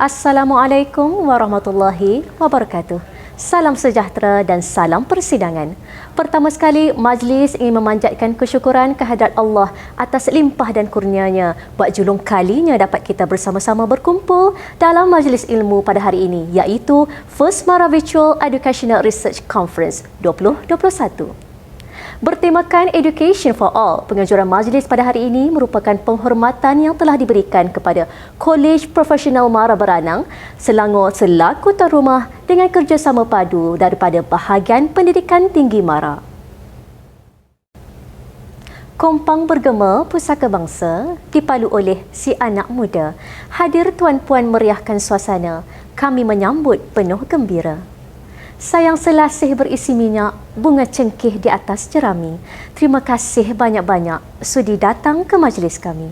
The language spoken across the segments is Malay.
Assalamualaikum warahmatullahi wabarakatuh. Salam sejahtera dan salam persidangan. Pertama sekali, majlis ingin memanjatkan kesyukuran kehadrat Allah atas limpah dan kurnianya buat julung kalinya dapat kita bersama-sama berkumpul dalam majlis ilmu pada hari ini, iaitu First Mara Virtual Educational Research Conference 2021. Bertemakan Education for All, penganjuran majlis pada hari ini merupakan penghormatan yang telah diberikan kepada Kolej Profesional Mara Beranang Selangor selaku tuan rumah dengan kerjasama padu daripada bahagian pendidikan tinggi Mara. Kompang bergema Pusaka Bangsa dipalu oleh si anak muda. Hadir tuan-puan meriahkan suasana. Kami menyambut penuh gembira. Sayang selasih berisi minyak, bunga cengkih di atas jerami. Terima kasih banyak-banyak sudi datang ke majlis kami.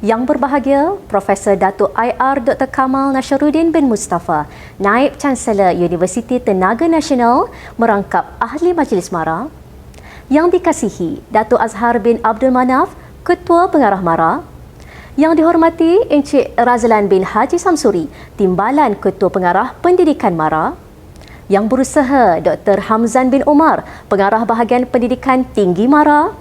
Yang berbahagia, Profesor Datuk IR Dr. Kamal Nasharuddin bin Mustafa, Naib Chancellor Universiti Tenaga Nasional merangkap Ahli Majlis Mara. Yang dikasihi, Datuk Azhar bin Abdul Manaf, Ketua Pengarah Mara. Yang dihormati Encik Razlan bin Haji Samsuri, Timbalan Ketua Pengarah Pendidikan Mara. Yang berusaha Dr. Hamzan bin Umar, Pengarah Bahagian Pendidikan Tinggi Mara.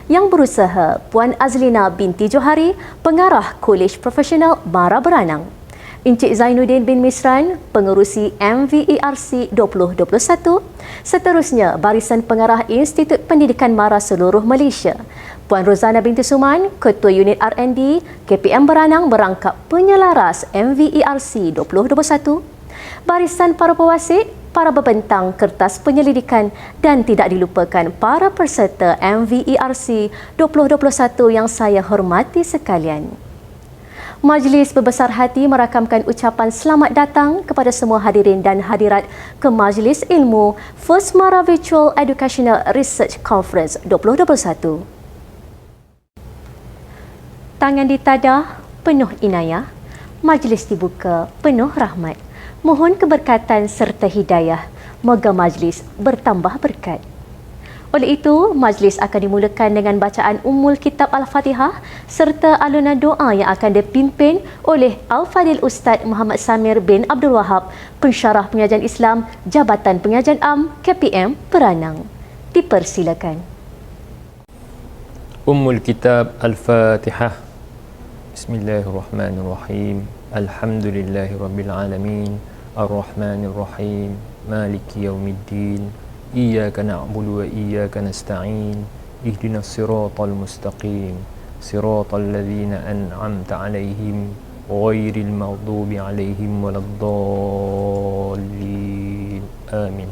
Yang berusaha Puan Azlina binti Johari, Pengarah Kolej Profesional Mara Beranang. Encik Zainuddin bin Misran, Pengerusi MVERC 2021. Seterusnya, Barisan Pengarah Institut Pendidikan Mara seluruh Malaysia. Puan Rozana binti Suman, Ketua Unit R&D KPM Beranang berangkap penyelaras MVERC 2021. Barisan para pewasit, para pembentang kertas penyelidikan dan tidak dilupakan para peserta MVERC 2021 yang saya hormati sekalian. Majlis berbesar hati merakamkan ucapan selamat datang kepada semua hadirin dan hadirat ke Majlis Ilmu First Mara Virtual Educational Research Conference 2021. Tangan ditadah, penuh inayah. Majlis dibuka, penuh rahmat. Mohon keberkatan serta hidayah. Moga majlis bertambah berkat. Oleh itu, majlis akan dimulakan dengan bacaan Ummul Kitab Al-Fatihah serta alunan doa yang akan dipimpin oleh Al-Fadil Ustaz Muhammad Samir bin Abdul Wahab, Pensyarah Pengajian Islam Jabatan Pengajian Am KPM Beranang. Dipersilakan. Ummul Kitab Al-Fatihah. Bismillahirrahmanirrahim. Alhamdulillahirabbil alamin. Ar-Rahmanir-Rahim. Maliki yaumiddin. Iyyaka na'budu wa iyyaka nasta'in. Ihdinas siratal mustaqim. Siratal ladzina an'amta 'alaihim ghairil maghdubi 'alaihim waladdallin. Amin.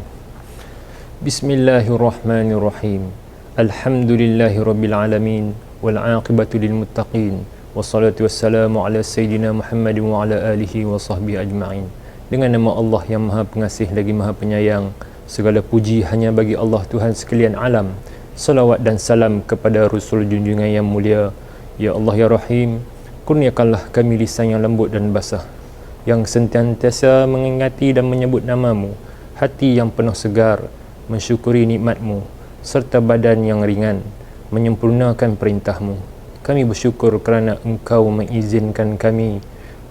Bismillahirrahmanirrahim. Alhamdulillahirabbil alamin wal 'aqibatu lil muttaqin. Wassalatu wassalamu ala sayyidina Muhammad wa ala alihi wa sahbihi ajma'in. Dengan nama Allah yang Maha Pengasih lagi Maha Penyayang, segala puji hanya bagi Allah Tuhan sekalian alam. Salawat dan salam kepada Rasul junjungan yang mulia. Ya Allah ya Rahim, kurniakanlah kami lisan yang lembut dan basah, yang sentiasa mengingati dan menyebut namamu, hati yang penuh segar mensyukuri nikmatmu, serta badan yang ringan menyempurnakan perintahmu. Kami bersyukur kerana Engkau mengizinkan kami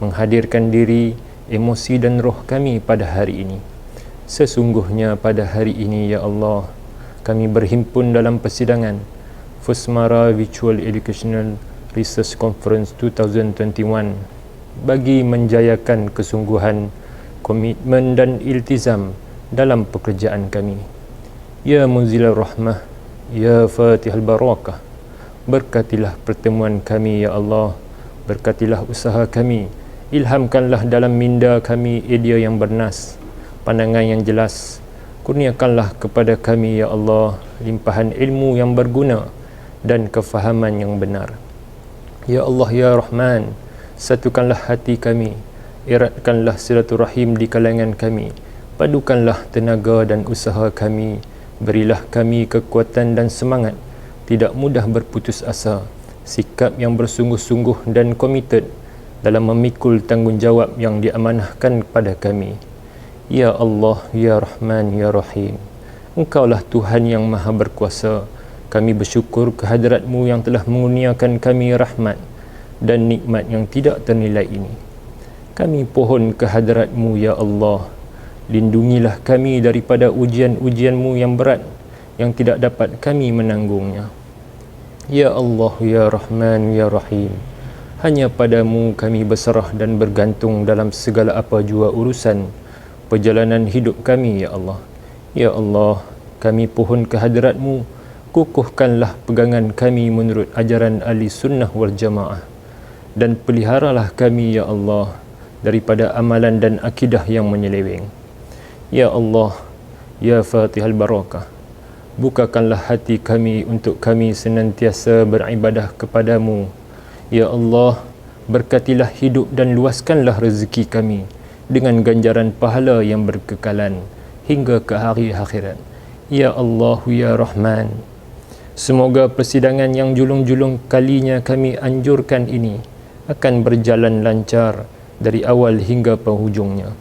menghadirkan diri, emosi dan roh kami pada hari ini. Sesungguhnya pada hari ini, Ya Allah, kami berhimpun dalam persidangan First Mara Virtual Educational Research Conference 2021 bagi menjayakan kesungguhan, komitmen dan iltizam dalam pekerjaan kami. Ya Munzilar Rahmah, Ya Fatihal Barakah, berkatilah pertemuan kami, Ya Allah. Berkatilah usaha kami. Ilhamkanlah dalam minda kami idea yang bernas, pandangan yang jelas. Kurniakanlah kepada kami, Ya Allah, limpahan ilmu yang berguna dan kefahaman yang benar. Ya Allah, Ya Rahman, satukanlah hati kami. Eratkanlah silaturahim di kalangan kami. Padukanlah tenaga dan usaha kami. Berilah kami kekuatan dan semangat, tidak mudah berputus asa, sikap yang bersungguh-sungguh dan komited dalam memikul tanggungjawab yang diamanahkan kepada kami. Ya Allah, Ya Rahman, Ya Rahim, Engkaulah Tuhan yang Maha Berkuasa. Kami bersyukur kehadrat-Mu yang telah mengurniakan kami rahmat dan nikmat yang tidak ternilai ini. Kami pohon ke hadrat-Mu ya Allah. Lindungilah kami daripada ujian-ujian-Mu yang berat yang tidak dapat kami menanggungnya. Ya Allah, ya Rahman, ya Rahim. Hanya padamu kami berserah dan bergantung dalam segala apa jua urusan perjalanan hidup kami, ya Allah. Ya Allah, kami pohon ke hadrat-Mu, kukuhkanlah pegangan kami menurut ajaran ahli sunnah wal jamaah, dan peliharalah kami, ya Allah, daripada amalan dan akidah yang menyeleweng. Ya Allah, ya Fatihal Barakah, bukakanlah hati kami untuk kami senantiasa beribadah kepadamu. Ya Allah, berkatilah hidup dan luaskanlah rezeki kami dengan ganjaran pahala yang berkekalan hingga ke hari akhirat. Ya Allah, ya Rahman, semoga persidangan yang julung-julung kalinya kami anjurkan ini akan berjalan lancar dari awal hingga penghujungnya.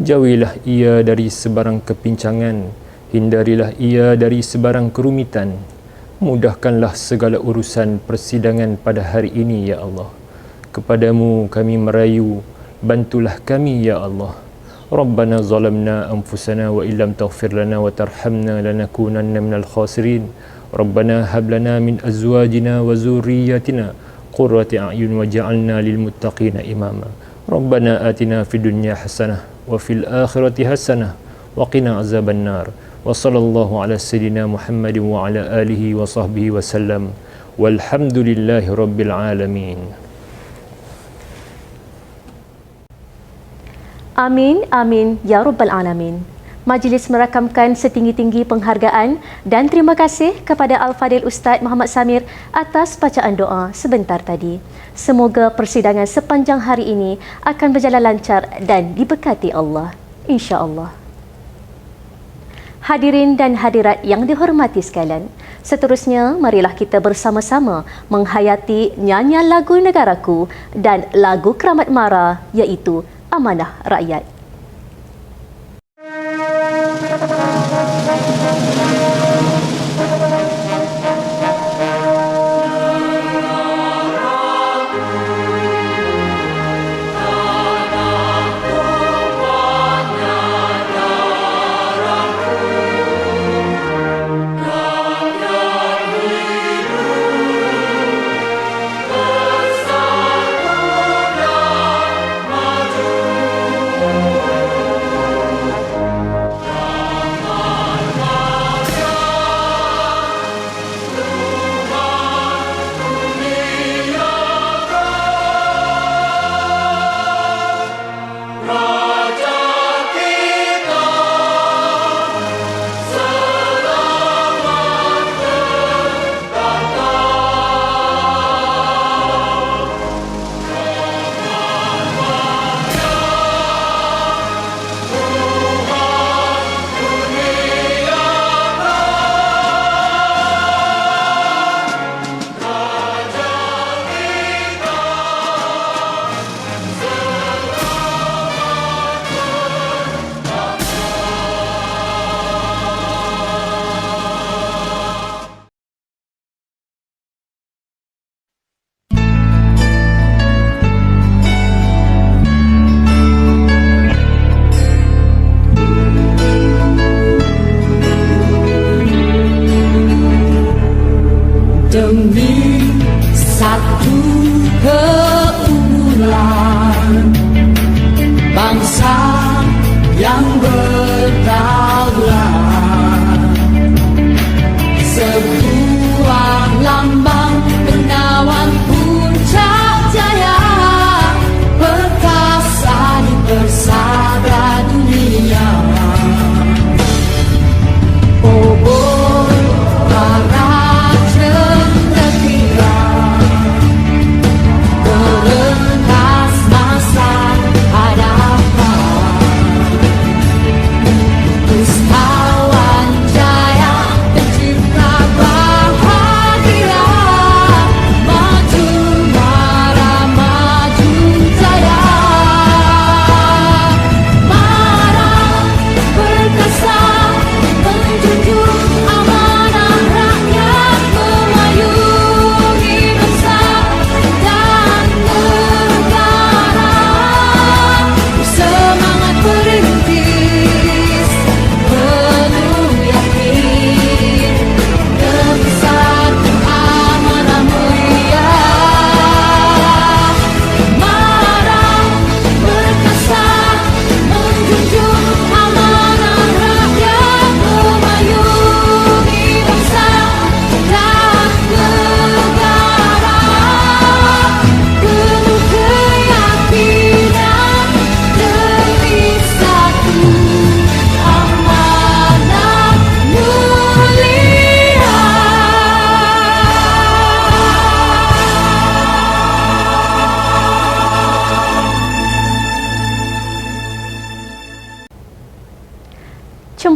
Jauhilah ia dari sebarang kepincangan, hindarilah ia dari sebarang kerumitan. Mudahkanlah segala urusan persidangan pada hari ini, ya Allah. Kepadamu kami merayu, bantulah kami, ya Allah. Rabbana zalamna anfusana wa illam taghfir lana wa tarhamna lanakunanna minal khasirin. Rabbana hab lana min azwajina wa zurriyyatina qurrata a'yun waj'alna lil muttaqina imama. Rabbana atina fid dunya hasanah wa fil akhirati hasanah wa qina azaban nar. Wa sallallahu ala sayyidina Muhammadin wa ala alihi wa sahbihi wa sallam. Walhamdulillahi rabbil alamin. Amin, amin, ya Rabbal Alamin. Majlis merakamkan setinggi-tinggi penghargaan dan terima kasih kepada Al-Fadil Ustaz Muhammad Samir atas bacaan doa sebentar tadi. Semoga persidangan sepanjang hari ini akan berjalan lancar dan diberkati Allah. InsyaAllah. Hadirin dan hadirat yang dihormati sekalian, seterusnya marilah kita bersama-sama menghayati nyanyian lagu Negaraku dan lagu Keramat Mara, iaitu Amanah Rakyat.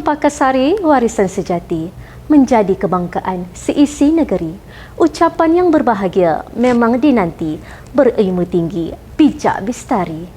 Cempaka Sari, warisan sejati, menjadi kebanggaan seisi negeri. Ucapan yang berbahagia memang dinanti, berilmu tinggi, bijak bistari.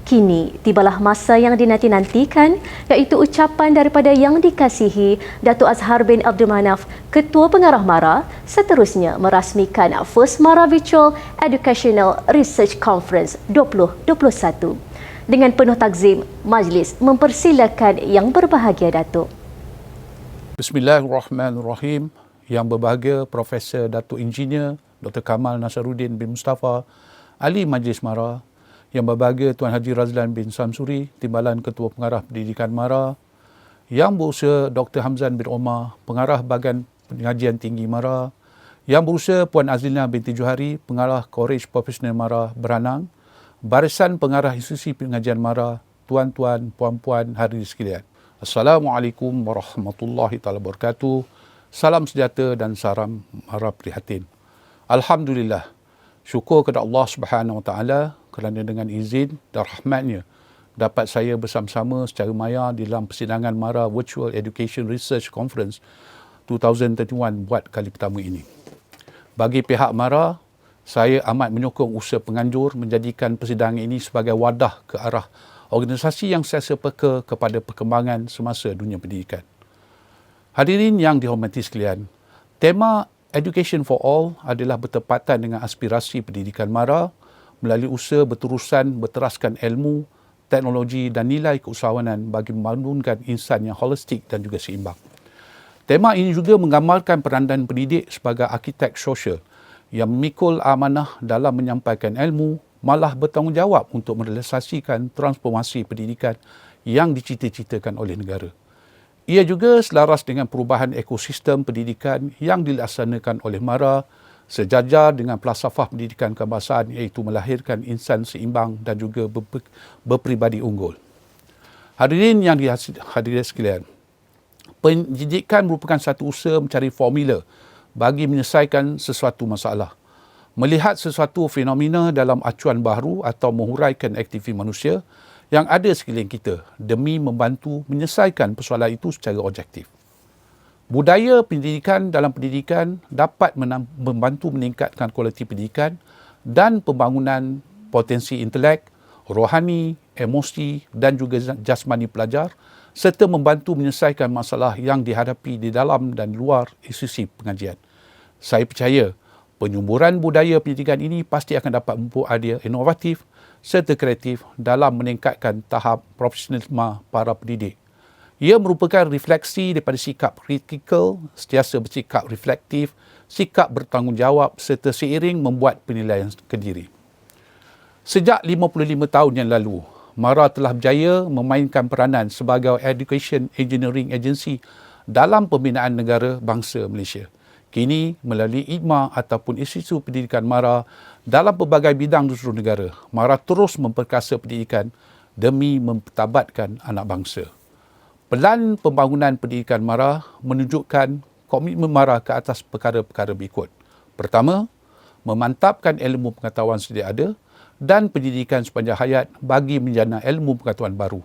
Kini tibalah masa yang dinanti-nantikan, iaitu ucapan daripada Yang Dikasihi Datuk Azhar bin Abdul Manaf, Ketua Pengarah MARA, seterusnya merasmikan First MARA Virtual Educational Research Conference 2021. Dengan penuh takzim, majlis mempersilakan Yang Berbahagia Datuk. Bismillahirrahmanirrahim. Yang berbahagia Profesor Datuk Engineer Dr. Kamal Nasaruddin bin Mustafa, Ahli Majlis MARA. Yang berbahagia Tuan Haji Razlan bin Samsuri, Timbalan Ketua Pengarah Pendidikan MARA. Yang berusaha Dr. Hamzan bin Omar, Pengarah Bahagian Pengajian Tinggi MARA. Yang berusaha Puan Azlina binti Johari, Pengarah College Profesional MARA Beranang. Barisan Pengarah Institusi Pengajian MARA, tuan-tuan, puan-puan, hadirin sekalian. Assalamualaikum warahmatullahi taala wabarakatuh. Salam sejahtera dan salam MARA prihatin. Alhamdulillah. Syukur kepada Allah Subhanahu Wa Taala kerana dengan izin dan rahmatnya dapat saya bersama-sama secara maya di dalam persidangan MARA Virtual Education Research Conference 2021 buat kali pertama ini. Bagi pihak MARA, saya amat menyokong usaha penganjur menjadikan persidangan ini sebagai wadah ke arah organisasi yang sentiasa peka kepada perkembangan semasa dunia pendidikan. Hadirin yang dihormati sekalian, tema Education for All adalah bertepatan dengan aspirasi pendidikan MARA melalui usaha berterusan berteraskan ilmu, teknologi dan nilai keusahawanan bagi membangunkan insan yang holistik dan juga seimbang. Tema ini juga menggambarkan peranan pendidik sebagai arkitek sosial yang memikul amanah dalam menyampaikan ilmu, malah bertanggungjawab untuk merealisasikan transformasi pendidikan yang dicita-citakan oleh negara. Ia juga selaras dengan perubahan ekosistem pendidikan yang dilaksanakan oleh MARA sejajar dengan falsafah pendidikan kebangsaan, iaitu melahirkan insan seimbang dan juga berpribadi unggul. Hadirin yang dihadiri sekalian, pendidikan merupakan satu usaha mencari formula bagi menyelesaikan sesuatu masalah, melihat sesuatu fenomena dalam acuan baharu atau menghuraikan aktiviti manusia yang ada sekeliling kita demi membantu menyelesaikan persoalan itu secara objektif. Budaya pendidikan dalam pendidikan dapat membantu meningkatkan kualiti pendidikan dan pembangunan potensi intelek, rohani, emosi dan juga jasmani pelajar serta membantu menyelesaikan masalah yang dihadapi di dalam dan luar institusi pengajian. Saya percaya penyumburan budaya pendidikan ini pasti akan dapat mempunyai idea inovatif serta kreatif dalam meningkatkan tahap profesionalisme para pendidik. Ia merupakan refleksi daripada sikap kritikal, sentiasa bersikap reflektif, sikap bertanggungjawab serta seiring membuat penilaian kendiri. Sejak 55 tahun yang lalu, MARA telah berjaya memainkan peranan sebagai Education Engineering Agency dalam pembinaan negara bangsa Malaysia. Kini, melalui IGMA ataupun Institusi Pendidikan MARA dalam pelbagai bidang di seluruh negara, MARA terus memperkasa pendidikan demi mempertabatkan anak bangsa. Pelan pembangunan pendidikan MARA menunjukkan komitmen MARA ke atas perkara-perkara berikut. Pertama, memantapkan ilmu pengetahuan sedia ada dan pendidikan sepanjang hayat bagi menjana ilmu pengetahuan baru.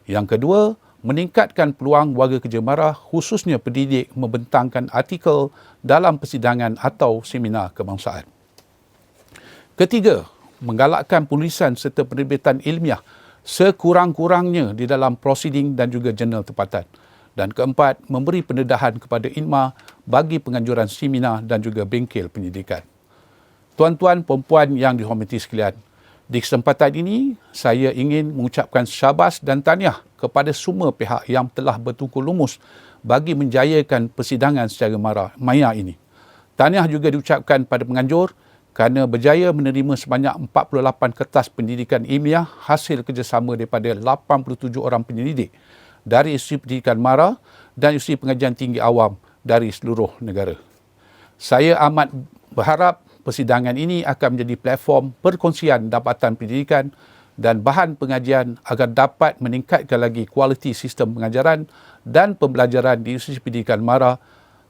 Yang kedua, meningkatkan peluang warga kerja MARA khususnya pendidik membentangkan artikel dalam persidangan atau seminar kebangsaan. Ketiga, menggalakkan penulisan serta penerbitan ilmiah sekurang-kurangnya di dalam prosiding dan juga jurnal tempatan. Dan keempat, memberi pendedahan kepada IGMA bagi penganjuran seminar dan juga bengkel pendidikan. Tuan-tuan, perempuan yang dihormati sekalian, di kesempatan ini, saya ingin mengucapkan syabas dan tahniah kepada semua pihak yang telah bertukar lumus bagi menjayakan persidangan secara maya ini. Tahniah juga diucapkan pada penganjur kerana berjaya menerima sebanyak 48 kertas pendidikan ilmiah hasil kerjasama daripada 87 orang penyelidik dari Institusi Pendidikan MARA dan Institusi Pengajian Tinggi Awam dari seluruh negara. Saya amat berharap persidangan ini akan menjadi platform perkongsian dapatan pendidikan dan bahan pengajian agar dapat meningkatkan lagi kualiti sistem pengajaran dan pembelajaran di Institusi Pendidikan MARA.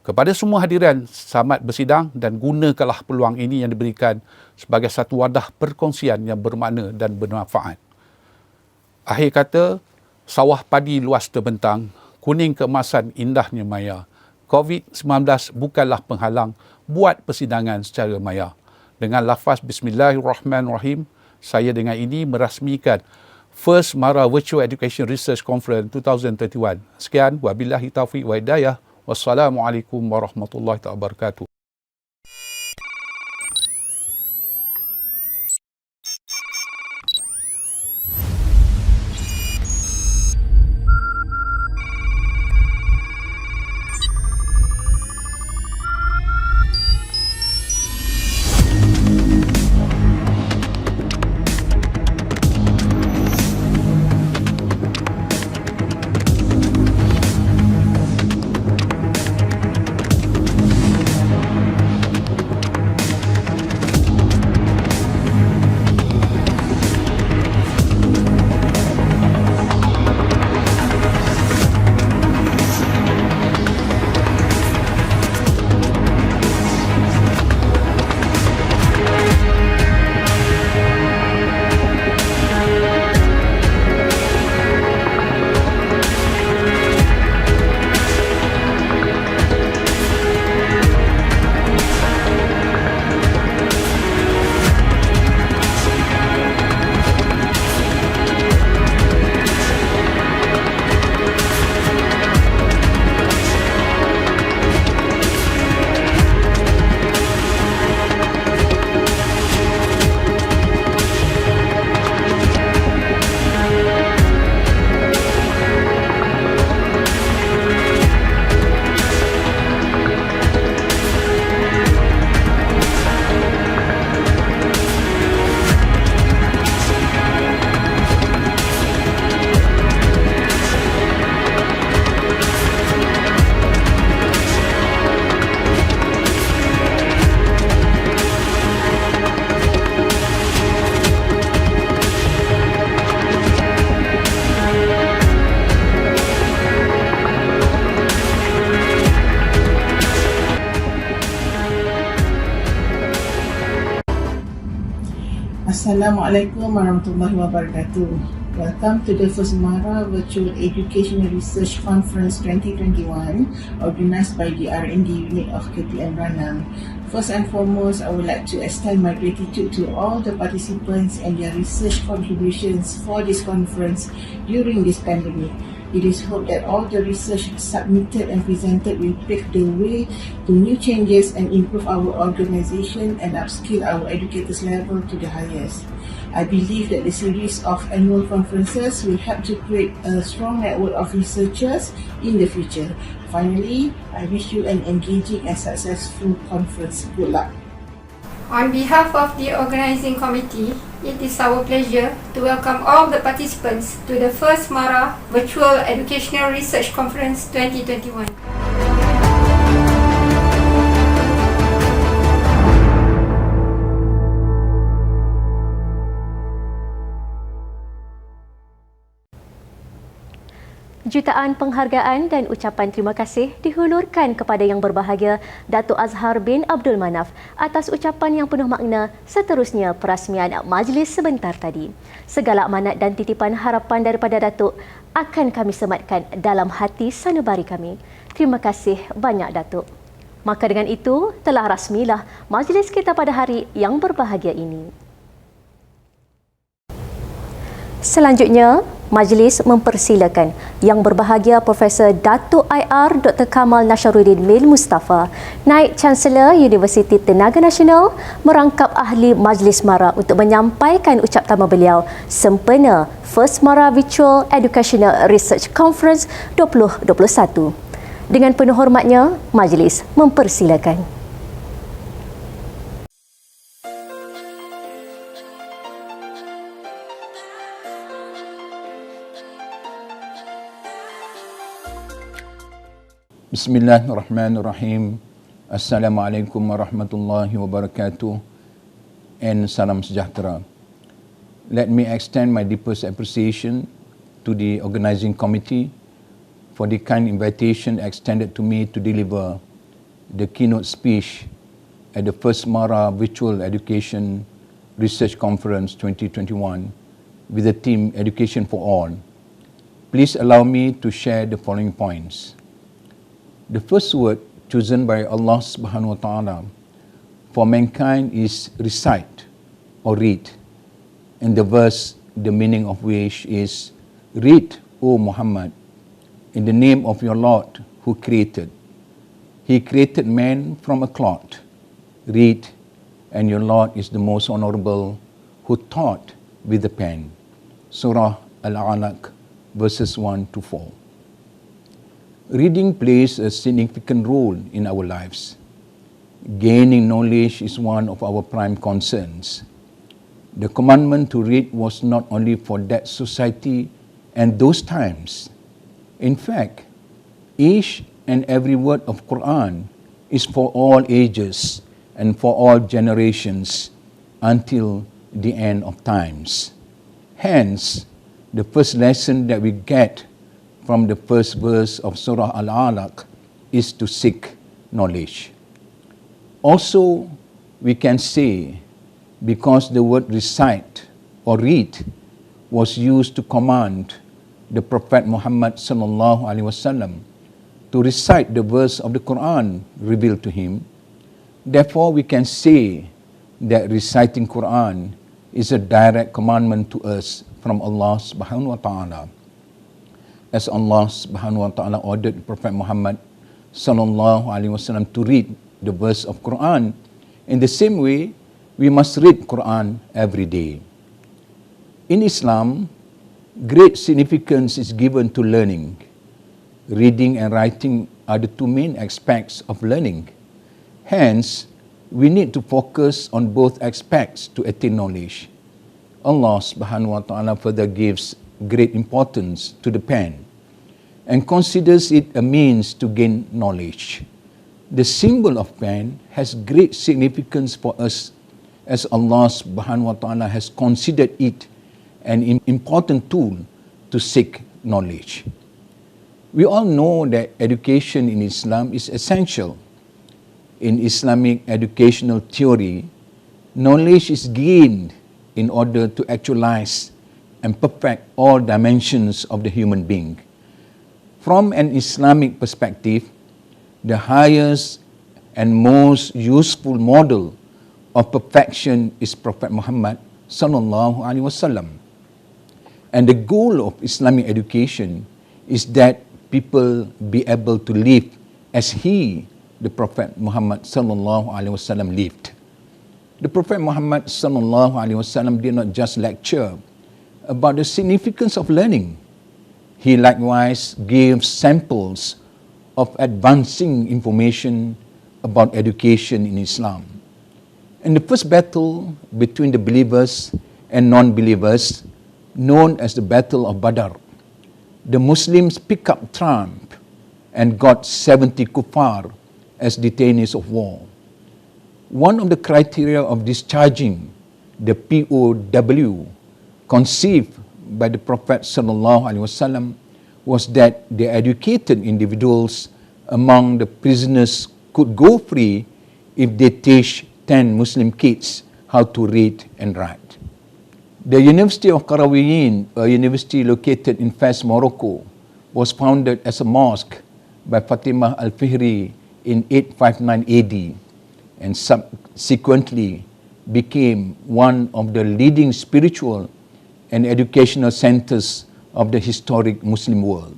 Kepada semua hadirin, selamat bersidang dan gunakanlah peluang ini yang diberikan sebagai satu wadah perkongsian yang bermakna dan bermanfaat. Akhir kata, sawah padi luas terbentang, kuning keemasan indahnya maya. COVID-19 bukanlah penghalang buat persidangan secara maya. Dengan lafaz Bismillahirrahmanirrahim, saya dengan ini merasmikan First Mara Virtual Education Research Conference 2021. Sekian, wabillahi taufiq wa hidayah. Wassalamualaikum warahmatullahi wabarakatuh. Assalamualaikum warahmatullahi wabarakatuh. Welcome to the First Mara Virtual Educational Research Conference 2021 organized by the R&D unit of KTM Ranang. First and foremost, I would like to extend my gratitude to all the participants and their research contributions for this conference during this pandemic. It is hoped that all the research submitted and presented will pave the way to new changes and improve our organization and upskill our educators level to the highest. I believe that the series of annual conferences will help to create a strong network of researchers in the future. Finally, I wish you an engaging and successful conference. Good luck. On behalf of the organizing committee, it is our pleasure to welcome all the participants to the First Mara Virtual Educational Research Conference 2021. Jutaan penghargaan dan ucapan terima kasih dihulurkan kepada Yang Berbahagia Datuk Azhar bin Abdul Manaf atas ucapan yang penuh makna seterusnya perasmian majlis sebentar tadi. Segala amanat dan titipan harapan daripada Datuk akan kami sematkan dalam hati sanubari kami. Terima kasih banyak Datuk. Maka dengan itu telah rasmilah majlis kita pada hari yang berbahagia ini. Selanjutnya, majlis mempersilakan Yang Berbahagia Profesor Datuk IR Dr. Kamal Nasharuddin Mil Mustafa, Naib Chancellor Universiti Tenaga Nasional, merangkap ahli Majlis Mara untuk menyampaikan ucap tama beliau sempena First Mara Virtual Educational Research Conference 2021. Dengan penuh hormatnya, majlis mempersilakan. Bismillahirrahmanirrahim. Assalamualaikum warahmatullahi wabarakatuh and salam sejahtera. Let me extend my deepest appreciation to the organizing committee for the kind invitation extended to me to deliver the keynote speech at the First Mara Virtual Education Research Conference 2021 with the theme Education for All. please allow me to share the following points. The first word chosen by Allah subhanahu wa ta'ala for mankind is recite or read. In the verse, the meaning of which is, read, O Muhammad, in the name of your Lord who created. He created man from a clot. Read, and your Lord is the most honorable who taught with the pen. Surah Al-Alaq, verses 1 to 4. Reading plays a significant role in our lives. Gaining knowledge is one of our prime concerns. The commandment to read was not only for that society and those times. In fact, each and every word of Quran is for all ages and for all generations until the end of times. Hence, the first lesson that we get from the first verse of Surah Al-Alaq is to seek knowledge. Also, we can say, because the word recite or read was used to command the Prophet Muhammad sallallahu alaihi wasallam to recite the verse of the Quran revealed to him, therefore we can say that reciting Quran is a direct commandment to us from Allah subhanahu wa ta'ala. As Allah subhanahu wa ta'ala ordered Prophet Muhammad sallallahu alaihi wasallam to read the verse of Quran, in the same way we must read Quran every day. In Islam, great significance is given to learning. Reading and writing are the two main aspects of learning. Hence, we need to focus on both aspects to attain knowledge. Allah subhanahu wa ta'ala further gives great importance to the pen and considers it a means to gain knowledge. The symbol of pen has great significance for us, as Allah subhanahu wa ta'ala has considered it an important tool to seek knowledge. We all know that education in Islam is essential. In Islamic educational theory, knowledge is gained in order to actualize and perfect all dimensions of the human being. From an Islamic perspective, the highest and most useful model of perfection is Prophet Muhammad sallallahu alaihi wasallam. And the goal of Islamic education is that people be able to live as he, the Prophet Muhammad sallallahu alaihi wasallam, lived. The Prophet Muhammad sallallahu alaihi wasallam did not just lecture about the significance of learning. He likewise gave samples of advancing information about education in Islam. In the first battle between the believers and non-believers, known as the Battle of Badr, the Muslims picked up triumph and got 70 kuffar as detainees of war. One of the criteria of discharging the POW conceived by the Prophet sallallahu alaihi wasallam was that the educated individuals among the prisoners could go free if they teach 10 Muslim kids how to read and write. The University of Qarawiyyin, a university located in Fez, Morocco, was founded as a mosque by Fatimah al-Fihri in 859 AD and subsequently became one of the leading spiritual and educational centers of the historic Muslim world.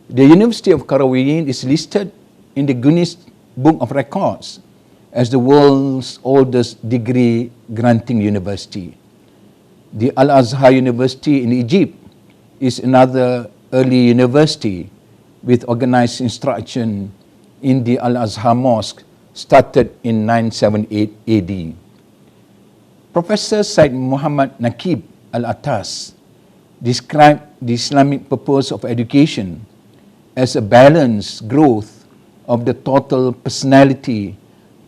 The University of Qarawiyyin is listed in the Guinness Book of Records as the world's oldest degree-granting university. The Al-Azhar University in Egypt is another early university with organized instruction in the Al-Azhar Mosque started in 978 AD. Professor Said Muhammad Naqib Al-Attas described the Islamic purpose of education as a balanced growth of the total personality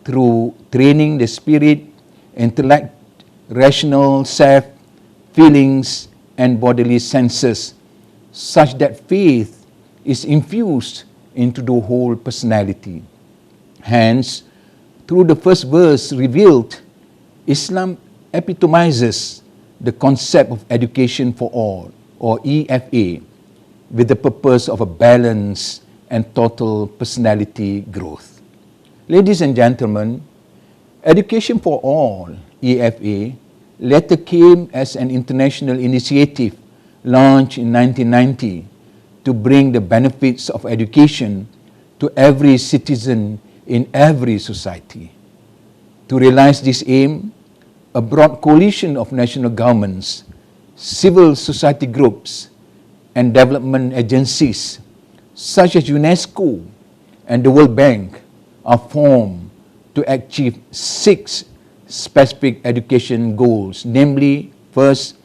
through training the spirit, intellect, rational self, feelings, and bodily senses, such that faith is infused into the whole personality. Hence, through the first verse revealed, Islam epitomizes the concept of education for all, or EFA, with the purpose of a balanced and total personality growth. Ladies and gentlemen, Education for All, EFA, later came as an international initiative launched in 1990 to bring the benefits of education to every citizen in every society. To realize this aim, a broad coalition of national governments, civil society groups, and development agencies such as UNESCO and the World Bank are formed to achieve 6 specific education goals, namely, first,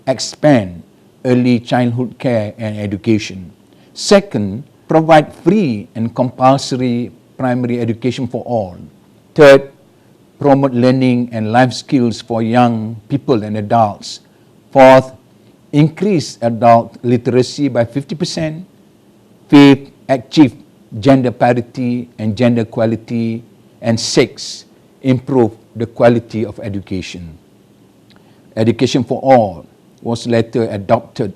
expand early childhood care and education. Second, provide free and compulsory primary education for all. Third, promote learning and life skills for young people and adults. Fourth, increase adult literacy by 50%. Fifth, achieve gender parity and gender equality. And sixth, improve the quality of education. Education for All was later adopted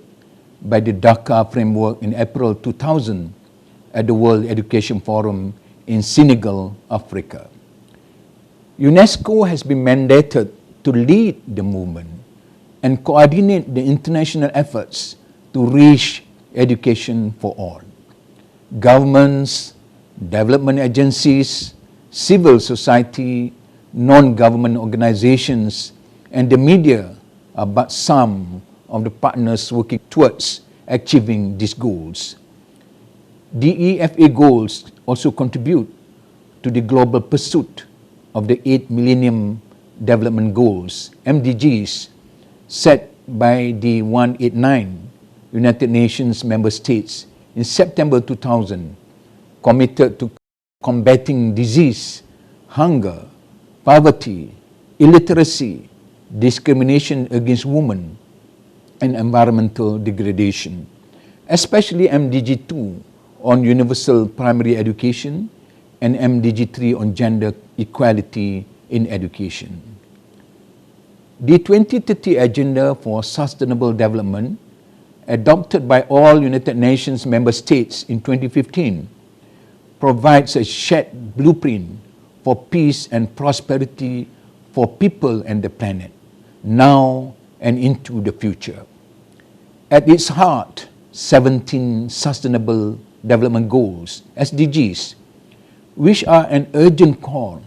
by the Dhaka Framework in April 2000 at the World Education Forum in Senegal, Africa. UNESCO has been mandated to lead the movement and coordinate the international efforts to reach education for all. Governments, development agencies, civil society, non-government organizations, and the media are but some of the partners working towards achieving these goals. The EFA goals also contribute to the global pursuit of the 8 Millennium Development Goals, MDGs, set by the 189 United Nations member states in September 2000, committed to combating disease, hunger, poverty, illiteracy, discrimination against women, and environmental degradation, especially MDG 2 on universal primary education and MDG 3 on gender equality in education. The 2030 Agenda for Sustainable Development, adopted by all United Nations member states in 2015, provides a shared blueprint for peace and prosperity for people and the planet, now and into the future. At its heart, 17 Sustainable Development Goals, SDGs, which are an urgent call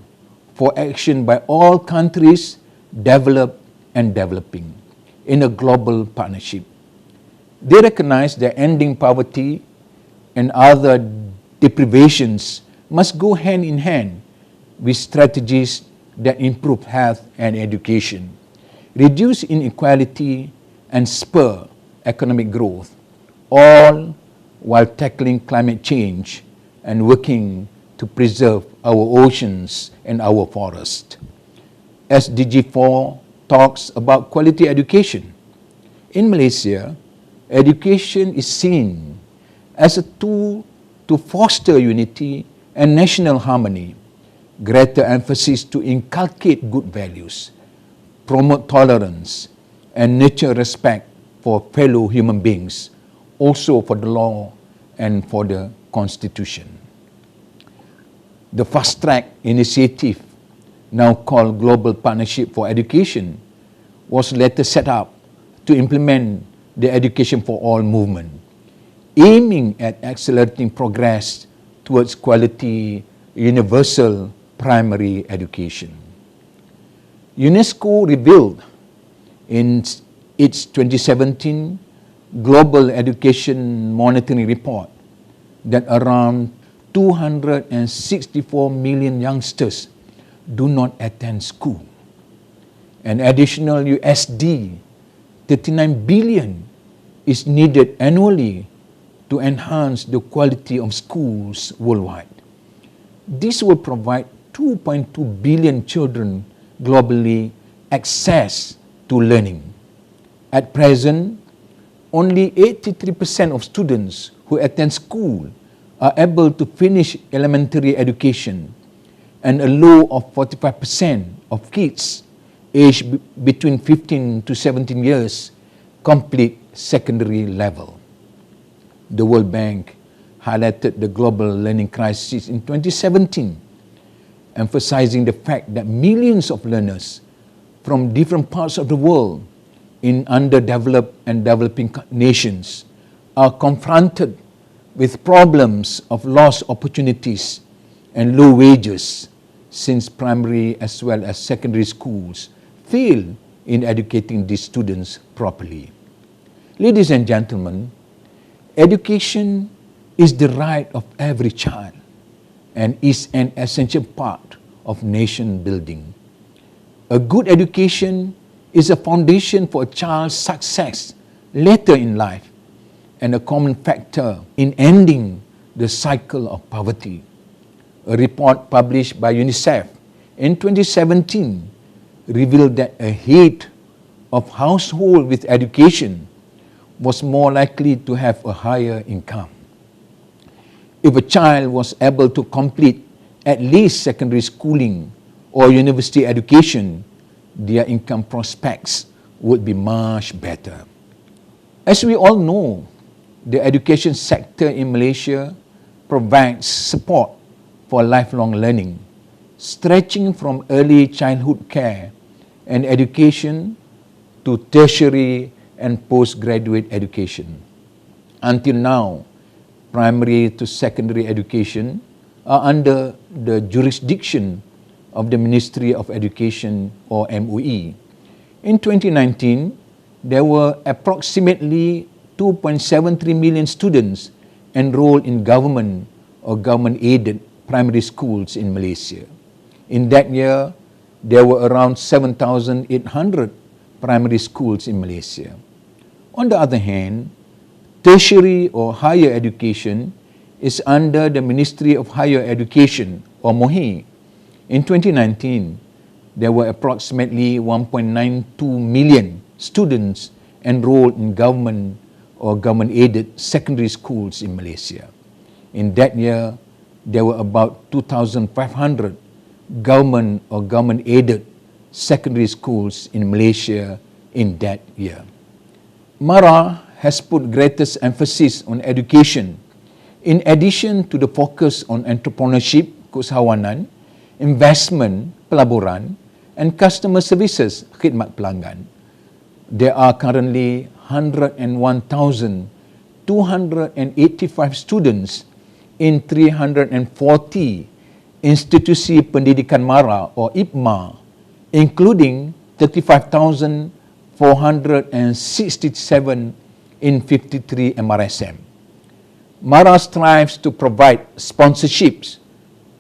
for action by all countries developed and developing in a global partnership. They recognize that ending poverty and other deprivations must go hand in hand with strategies that improve health and education, reduce inequality, and spur economic growth, all while tackling climate change and working to preserve our oceans and our forests. SDG 4 talks about quality education. In Malaysia, education is seen as a tool to foster unity and national harmony, greater emphasis to inculcate good values, promote tolerance, and nurture respect for fellow human beings, also for the law and for the Constitution. The Fast Track initiative, now called Global Partnership for Education, was later set up to implement the Education for All movement, aiming at accelerating progress towards quality universal primary education. UNESCO revealed in its 2017 Global Education Monitoring Report that around 264 million youngsters do not attend school. An additional USD 39 billion is needed annually to enhance the quality of schools worldwide. This will provide 2.2 billion children globally access to learning. At present, only 83% of students who attend school are able to finish elementary education, and a low of 45% of kids aged between 15 to 17 years complete secondary level. The World Bank highlighted the global learning crisis in 2017, emphasizing the fact that millions of learners from different parts of the world in underdeveloped and developing nations are confronted with problems of lost opportunities and low wages, since primary as well as secondary schools fail in educating these students properly. Ladies and gentlemen, education is the right of every child and is an essential part of nation building. A good education is a foundation for a child's success later in life and a common factor in ending the cycle of poverty. A report published by UNICEF in 2017 revealed that a head of household with education was more likely to have a higher income. If a child was able to complete at least secondary schooling or university education, their income prospects would be much better. As we all know, the education sector in Malaysia provides support for lifelong learning, stretching from early childhood care and education to tertiary and postgraduate education. Until now, primary to secondary education are under the jurisdiction of the Ministry of Education or MOE. In 2019, there were approximately 2.73 million students enrolled in government or government-aided primary schools in Malaysia. In that year, there were around 7,800 primary schools in Malaysia. On the other hand, tertiary or higher education is under the Ministry of Higher Education or MOHE. In 2019, there were approximately 1.92 million students enrolled in government or government-aided secondary schools in Malaysia. In that year, there were about 2,500 government or government-aided secondary schools in Malaysia in that year. MARA has put greatest emphasis on education in addition to the focus on entrepreneurship, keusahawanan, investment, pelaburan, and customer services, khidmat pelanggan. There are currently 101,285 students in 340 institusi pendidikan MARA or IPMA, including 35,467 in 53 MRSM. MARA strives to provide sponsorships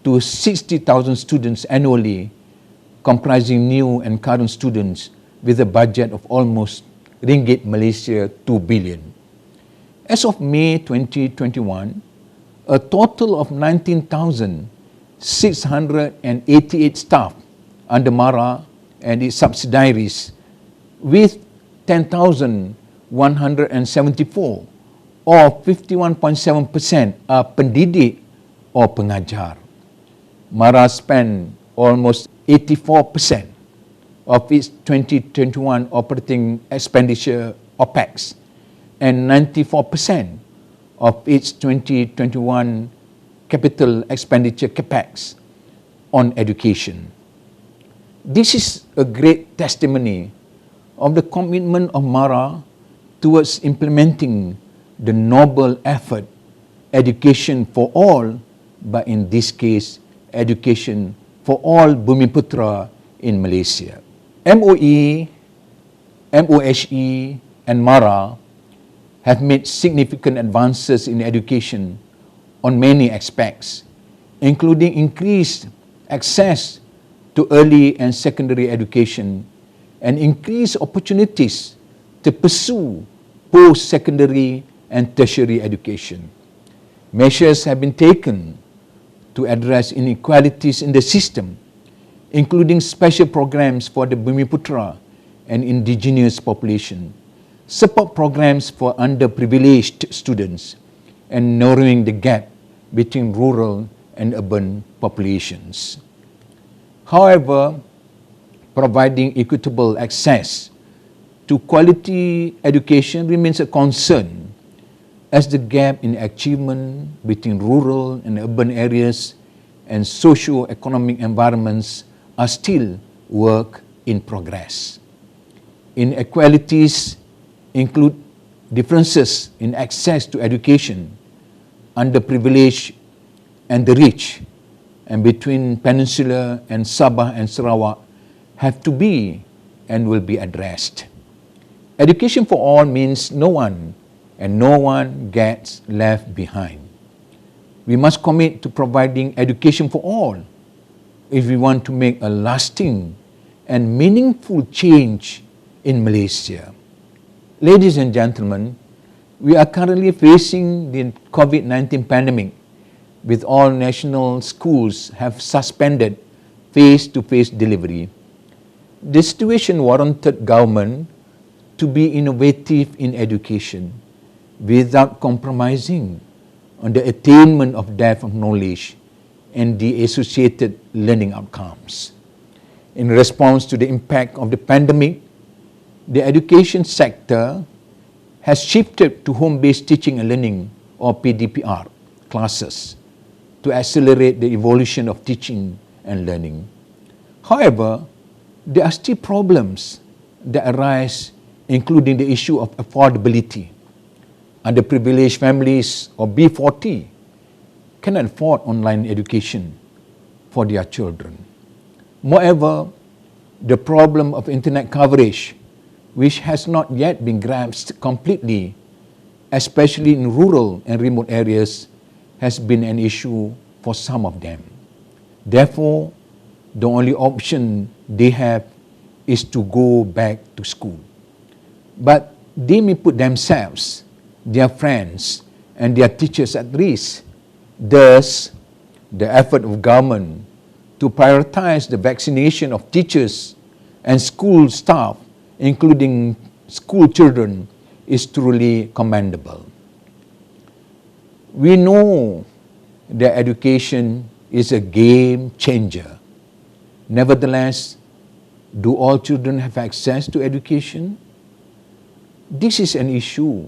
to 60,000 students annually, comprising new and current students with a budget of almost ringgit Malaysia 2 billion. As of May 2021, a total of 19,688 staff under MARA and its subsidiaries, with 10,174 or 51.7% are pendidik or pengajar. MARA spent almost 84% of its 2021 operating expenditure OPEX and 94% of its 2021 capital expenditure CAPEX on education. This is a great testimony of the commitment of MARA towards implementing the noble effort, education for all, but in this case, education for all Bumiputra in Malaysia. MOE, MOHE, and MARA have made significant advances in education on many aspects, including increased access to early and secondary education and increased opportunities to pursue post-secondary and tertiary education. Measures have been taken to address inequalities in the system, including special programs for the Bumiputra and indigenous population, support programs for underprivileged students, and narrowing the gap between rural and urban populations. However, providing equitable access to quality education remains a concern. as the gap in achievement between rural and urban areas and socio-economic environments are still work in progress. Inequalities include differences in access to education, underprivileged and the rich, and between Peninsula and Sabah and Sarawak have to be and will be addressed. Education for all means no one gets left behind. We must commit to providing education for all if we want to make a lasting and meaningful change in Malaysia. Ladies and gentlemen, we are currently facing the COVID-19 pandemic, with all national schools have suspended face-to-face delivery. The situation warranted government to be innovative in education without compromising on the attainment of depth of knowledge and the associated learning outcomes. In response to the impact of the pandemic, the education sector has shifted to home-based teaching and learning, or PDPR, classes to accelerate the evolution of teaching and learning. However, there are still problems that arise, including the issue of affordability. Underprivileged families, or B40, cannot afford online education for their children. Moreover, the problem of internet coverage, which has not yet been grasped completely, especially in rural and remote areas, has been an issue for some of them. Therefore, the only option they have is to go back to school. But they may put themselves, their friends, and their teachers at risk. Thus, the effort of government to prioritize the vaccination of teachers and school staff, including school children, is truly commendable. We know that education is a game changer. Nevertheless, do all children have access to education? This is an issue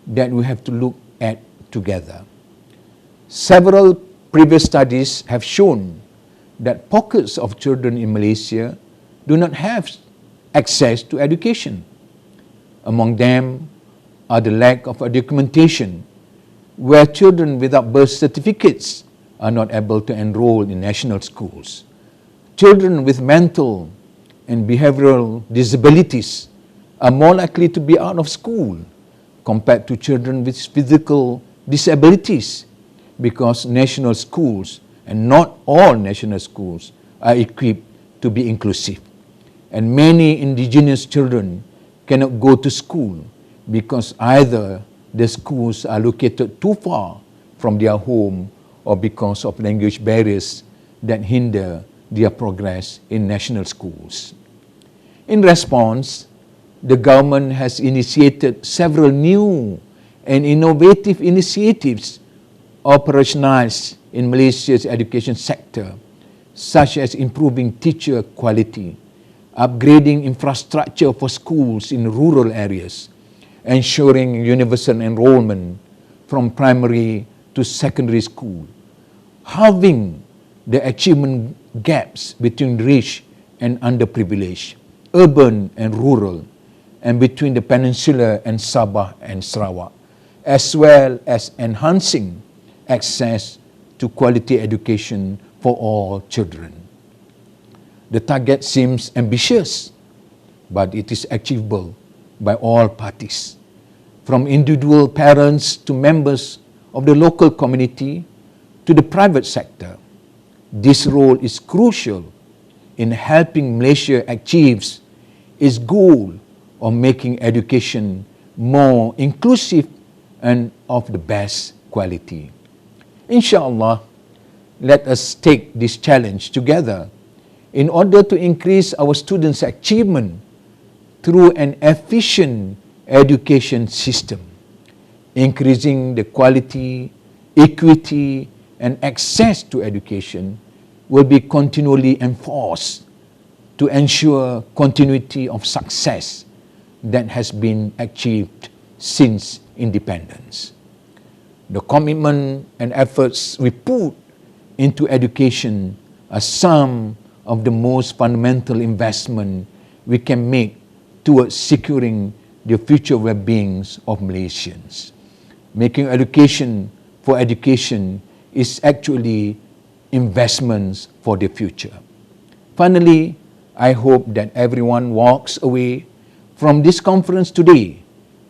that we have to look at together. Several previous studies have shown that pockets of children in Malaysia do not have access to education. Among them are the lack of documentation, where children without birth certificates are not able to enroll in national schools. Children with mental and behavioral disabilities are more likely to be out of school compared to children with physical disabilities, because national schools, and not all national schools, are equipped to be inclusive. And many indigenous children cannot go to school because either the schools are located too far from their home or because of language barriers that hinder their progress in national schools. In response, the government has initiated several new and innovative initiatives operationalized in Malaysia's education sector, such as improving teacher quality, upgrading infrastructure for schools in rural areas, ensuring universal enrollment from primary to secondary school, halving the achievement gaps between rich and underprivileged, urban and rural, and between the Peninsula and Sabah and Sarawak, as well as enhancing access to quality education for all children. The target seems ambitious, but it is achievable by all parties, from individual parents to members of the local community to the private sector. This role is crucial in helping Malaysia achieve its goal of making education more inclusive and of the best quality. Inshallah, let us take this challenge together in order to increase our students' achievement through an efficient education system, increasing the quality, equity, and access to education will be continually enforced to ensure continuity of success that has been achieved since independence. the commitment and efforts we put into education are some of the most fundamental investment we can make towards securing the future well-beings of Malaysians. Making education for education is actually investments for the future. Finally, I hope that everyone walks away from this conference today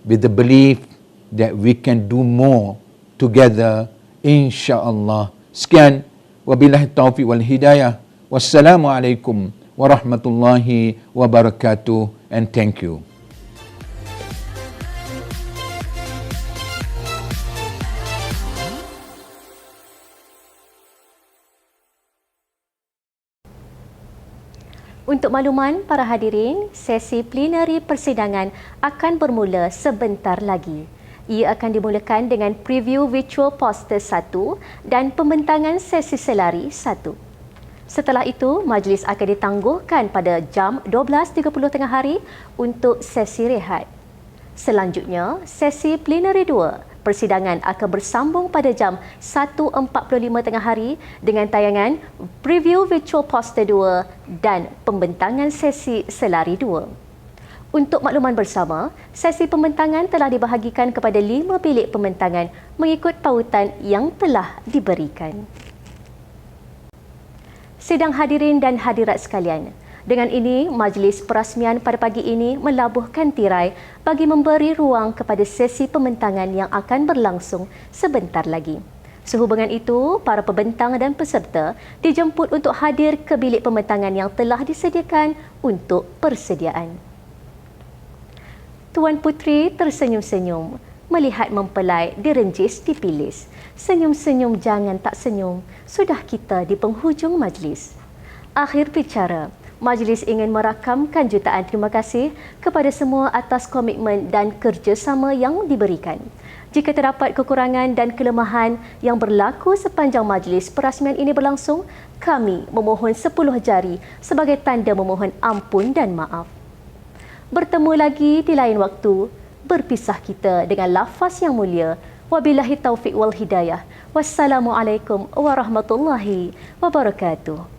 with the belief that we can do more together, insya-Allah. Sekian, wabillahi taufiq wal hidayah. Wassalamualaikum warahmatullahi wabarakatuh, and thank you. Untuk makluman para hadirin, sesi plenary persidangan akan bermula sebentar lagi. Ia akan dimulakan dengan preview virtual poster 1 dan pembentangan sesi selari 1. Setelah itu, majlis akan ditangguhkan pada jam 12.30 tengah hari untuk sesi rehat. Selanjutnya, sesi plenary 2 persidangan akan bersambung pada jam 1.45 tengah hari dengan tayangan preview virtual poster 2 dan pembentangan sesi selari 2. Untuk makluman bersama, sesi pembentangan telah dibahagikan kepada 5 bilik pembentangan mengikut pautan yang telah diberikan. Sidang hadirin dan hadirat sekalian, dengan ini, majlis perasmian pada pagi ini melabuhkan tirai bagi memberi ruang kepada sesi pembentangan yang akan berlangsung sebentar lagi. Sehubungan itu, para pembentang dan peserta dijemput untuk hadir ke bilik pembentangan yang telah disediakan untuk persediaan. Tuan Puteri tersenyum-senyum melihat mempelai direnjis dipilis. Senyum-senyum jangan tak senyum, sudah kita di penghujung majlis. Akhir bicara, majlis ingin merakamkan jutaan terima kasih kepada semua atas komitmen dan kerjasama yang diberikan. Jika terdapat kekurangan dan kelemahan yang berlaku sepanjang majlis perasmian ini berlangsung, kami memohon 10 jari sebagai tanda memohon ampun dan maaf. Bertemu lagi di lain waktu, berpisah kita dengan lafaz yang mulia. Wabillahi taufiq wal hidayah. Wassalamualaikum warahmatullahi wabarakatuh.